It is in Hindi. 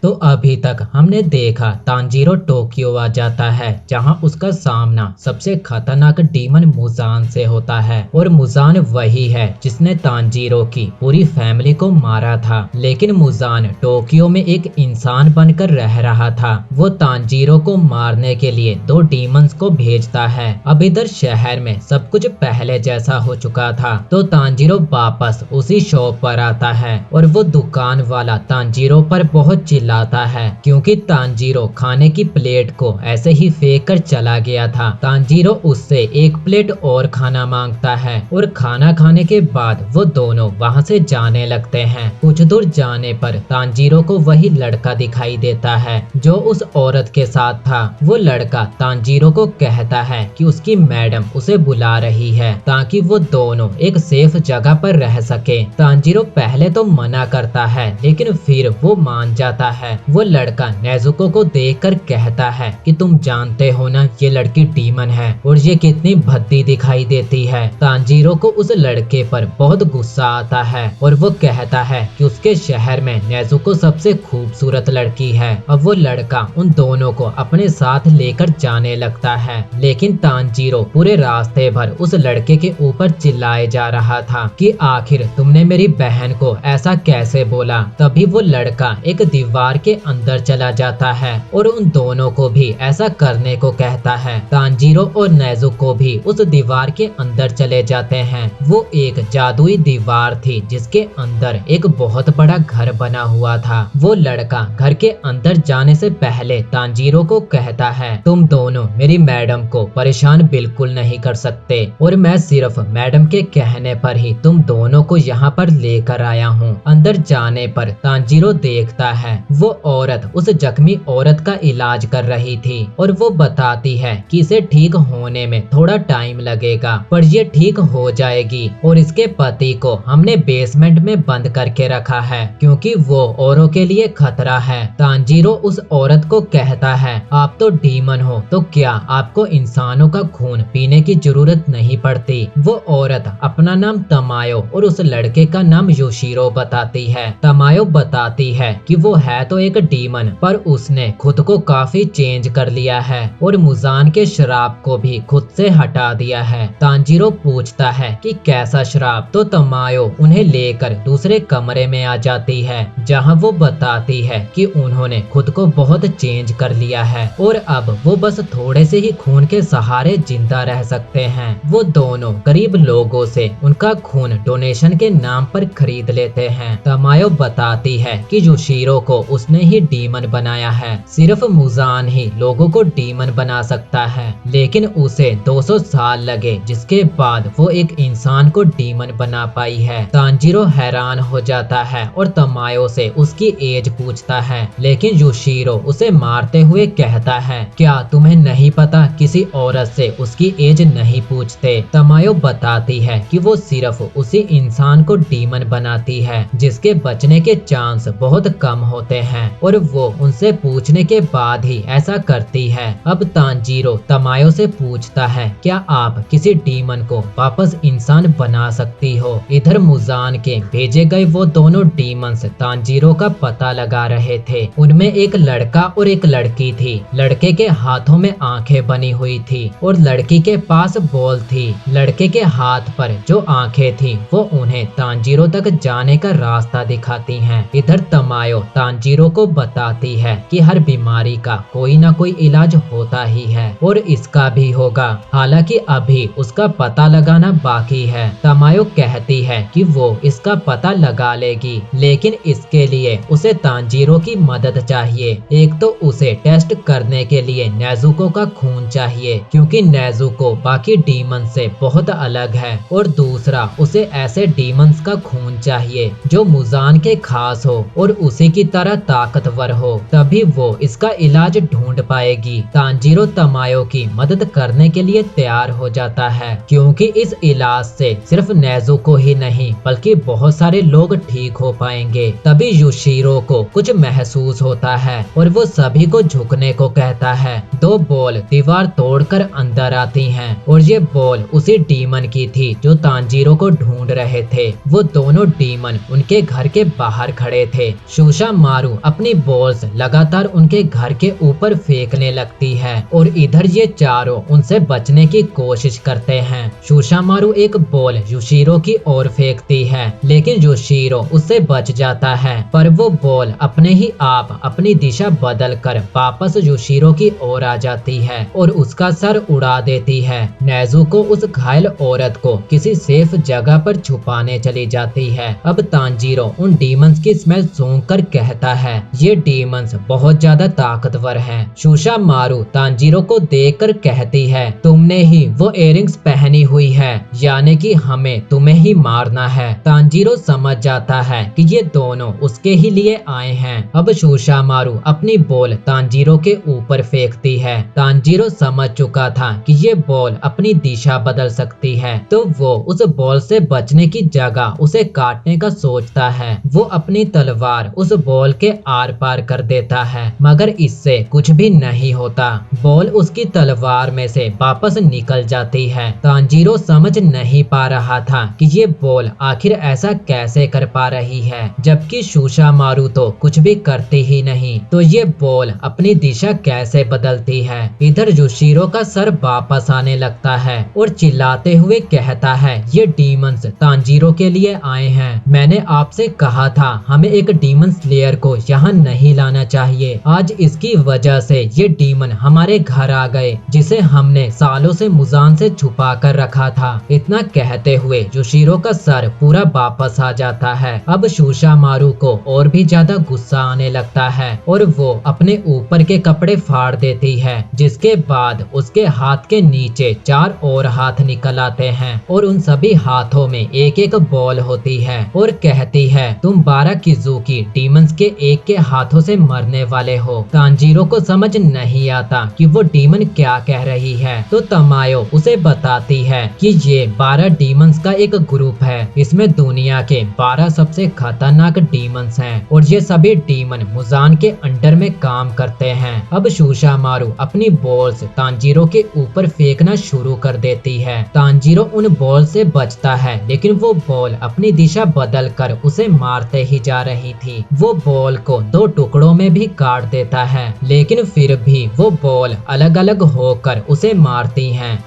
तो अभी तक हमने देखा तांजीरो टोक्यो आ जाता है जहां उसका सामना सबसे खतरनाक डीमन मुजान से होता है और मुजान वही है जिसने तांजीरो की पूरी फैमिली को मारा था। लेकिन मुजान टोक्यो में एक इंसान बनकर रह रहा था। वो तांजीरो को मारने के लिए दो डीमंस को भेजता है। अब इधर शहर में सब कुछ पहले जैसा हो चुका था तो तांजीरो वापस उसी शॉप पर आता है और वो दुकान वाला तांजीरो पर बहुत चिल्लाता है क्योंकि तांजीरो खाने की प्लेट को ऐसे ही फेंक कर चला गया था। तांजीरो उससे एक प्लेट और खाना मांगता है और खाना खाने के बाद वो दोनों वहां से जाने लगते हैं। कुछ दूर जाने पर तांजीरो को वही लड़का दिखाई देता है जो उस औरत के साथ था। वो लड़का तांजीरो को कहता है कि उसकी मैडम उसे बुला रही है ताकि वो दोनों एक सेफ जगह पर रह सके। तांजीरो पहले तो मना करता है लेकिन फिर वो मान जाता है। वो लड़का नेजुको को देखकर कहता है कि तुम जानते हो ना ये लड़की डीमन है और ये कितनी भद्दी दिखाई देती है। तांजीरो को उस लड़के पर बहुत गुस्सा आता है और वो कहता है कि उसके शहर में नेजुको सबसे खूबसूरत लड़की है। अब वो लड़का उन दोनों को अपने साथ लेकर जाने लगता है लेकिन तांजीरो पूरे रास्ते भर उस लड़के के ऊपर चिल्लाए जा रहा था कि आखिर तुमने मेरी बहन को ऐसा कैसे बोला। तभी वो लड़का एक दीवार के अंदर चला जाता है और उन दोनों को भी ऐसा करने को कहता है। तांजीरो और नेजुको भी उस दीवार के अंदर चले जाते हैं। वो एक जादुई दीवार थी जिसके अंदर एक बहुत बड़ा घर बना हुआ था। वो लड़का घर के अंदर जाने से पहले तांजीरो को कहता है तुम दोनों मेरी मैडम को परेशान बिल्कुल नहीं कर सकते और मैं सिर्फ मैडम के कहने पर ही तुम दोनों को यहाँ पर लेकर आया हूँ। अंदर जाने पर तांजीरो देखता है वो औरत उस जख्मी औरत का इलाज कर रही थी और वो बताती है कि इसे ठीक होने में थोड़ा टाइम लगेगा पर ये ठीक हो जाएगी और इसके पति को हमने बेसमेंट में बंद करके रखा है क्योंकि वो औरों के लिए खतरा है। तांजीरो उस औरत को कहता है आप तो डीमन हो तो क्या आपको इंसानों का खून पीने की जरूरत नहीं पड़ती। वो औरत अपना नाम तमायो और उस लड़के का नाम योशिरो बताती है। तमायो बताती है कि वो है तो एक डीमन पर उसने खुद को काफी चेंज कर लिया है और मुजान के शराब को भी खुद से हटा दिया है। तांजीरो पूछता है कि कैसा शराब तो तमायो उन्हें लेकर दूसरे कमरे में आ जाती है जहां वो बताती है कि उन्होंने खुद को बहुत चेंज कर लिया है और अब वो बस थोड़े से ही खून के सहारे जिंदा रह सकते हैं। वो दोनों गरीब लोगों से उनका खून डोनेशन के नाम पर खरीद लेते हैं। तमायो बताती है कि योशिरो को उसने ही डीमन बनाया है। सिर्फ मुजान ही लोगों को डीमन बना सकता है लेकिन उसे 200 साल लगे जिसके बाद वो एक इंसान को डीमन बना पाई है। तांजीरो हैरान हो जाता है और तमायो से उसकी एज पूछता है लेकिन योशिरो उसे मारते हुए कहता है क्या तुम्हें नहीं पता किसी औरत से उसकी एज नहीं पूछते। तमायो बताती है कि वो सिर्फ उसी इंसान को डीमन बनाती है जिसके बचने के चांस बहुत कम होते हैं और वो उनसे पूछने के बाद ही ऐसा करती है। अब तांजीरो तमायो से पूछता है क्या आप किसी डीमन को वापस इंसान बना सकती हो। इधर मुजान के भेजे गए वो दोनों डीमंस तांजीरो का पता लगा रहे थे। उनमें एक लड़का और एक लड़की थी। लड़के के हाथों में आंखें बनी हुई थी और लड़की के पास बॉल थी। लड़के के हाथ पर जो आंखें थी वो उन्हें तांजीरो तक जाने का रास्ता दिखाती हैं। इधर तमायो तांजीरो को बताती है कि हर बीमारी का कोई ना कोई इलाज होता ही है और इसका भी होगा, हालांकि अभी उसका पता लगाना बाकी है। तमायो कहती है कि वो इसका पता लगा लेगी लेकिन इसके लिए उसे तांजीरो की मदद चाहिए। एक तो उसे टेस्ट करने के लिए नेजुको का खून चाहिए क्योंकि नेजुको बाकी डीमन से बहुत अलग है और दूसरा उसे ऐसे डीमंस का खून चाहिए जो मुजान के खास हो और उसी की तरह ताकतवर हो, तभी वो इसका इलाज ढूंढ पाएगी। तांजीरो तमायो की मदद करने के लिए तैयार हो जाता है क्योंकि इस इलाज से सिर्फ नेजुको ही नहीं बल्कि बहुत सारे लोग ठीक हो पाएंगे। तभी योशिरो को कुछ महसूस होता है और वो सभी को झुकने को कहता है। दो बॉल दीवार तोड़कर अंदर आती हैं और ये बॉल उसी डीमन की थी जो तांजीरो को ढूंढ रहे थे। वो दोनों डीमन उनके घर के बाहर खड़े थे। शूशा मारू मारू अपनी बॉल्स लगातार उनके घर के ऊपर फेंकने लगती है और इधर ये चारों उनसे बचने की कोशिश करते हैं। सुसामारू एक बॉल युशिरो की ओर फेंकती है, लेकिन युशिरो उससे बच जाता है, पर वो बॉल अपने ही आप अपनी दिशा बदल कर वापस युशिरो की ओर आ जाती है और उसका सर उड़ा देती है। नेजुको उस घायल औरत को किसी सेफ जगह पर छुपाने चली जाती है। अब तांजीरो उन डीमंस की स्मेल सूंघकर कहता है, ये डीमंस बहुत ज्यादा ताकतवर हैं। सुसामारू तांजीरो को देखकर कहती है, तुमने ही वो इयररिंग्स पहनी हुई है, यानी कि हमें तुम्हें ही मारना है। तांजीरो समझ जाता है कि ये दोनों उसके ही लिए आए हैं। अब सुसामारू अपनी बॉल तांजीरो के ऊपर फेंकती है। तांजीरो समझ चुका था कि ये बॉल अपनी दिशा बदल सकती है, तो वो उस बॉल से बचने की जगह उसे काटने का सोचता है। वो अपनी तलवार उस बॉल के आर पार कर देता है, मगर इससे कुछ भी नहीं होता। बॉल उसकी तलवार में से वापस निकल जाती है। तांजीरो समझ नहीं पा रहा था कि ये बॉल आखिर ऐसा कैसे कर पा रही है, जबकि सुसामारू तो कुछ भी करती ही नहीं, तो ये बॉल अपनी दिशा कैसे बदलती है। इधर युशिरो का सर वापस आने लगता है और चिल्लाते हुए कहता है, ये डीमंस तांजीरो के लिए आए हैं। मैंने आपसे कहा था हमें एक डीमन स्लेयर को यहाँ नहीं लाना चाहिए। आज इसकी वजह से ये डीमन हमारे घर आ गए, जिसे हमने सालों से मुजान से छुपा कर रखा था। इतना कहते हुए युशिरो का सर पूरा वापस आ जाता है। अब सुसामारू को और भी ज्यादा गुस्सा आने लगता है और वो अपने ऊपर के कपड़े फाड़ देती है, जिसके बाद उसके हाथ के नीचे 4 और हाथ निकल आते हैं और उन सभी हाथों में एक एक बॉल होती है और कहती है, तुम 12 किजुकी डीमंस के एक के हाथों से मरने वाले हो। तांजीरो को समझ नहीं आता कि वो डीमन क्या कह रही है, तो तमायो उसे बताती है कि ये 12 डीमंस का एक ग्रुप है। इसमें दुनिया के 12 सबसे खतरनाक डीमंस हैं और ये सभी डीमन मुजान के अंडर में काम करते हैं। अब सुसामारू अपनी बॉल्स तांजीरो के ऊपर फेंकना शुरू कर देती है। तांजीरो उन बॉल से बचता है, लेकिन वो बॉल अपनी दिशा बदल कर उसे मारते ही जा रही थी। वो बॉल को 2 टुकड़ों में भी काट देता है, लेकिन फिर भी वो बॉल अलग अलग होकर उसे मारती हैं।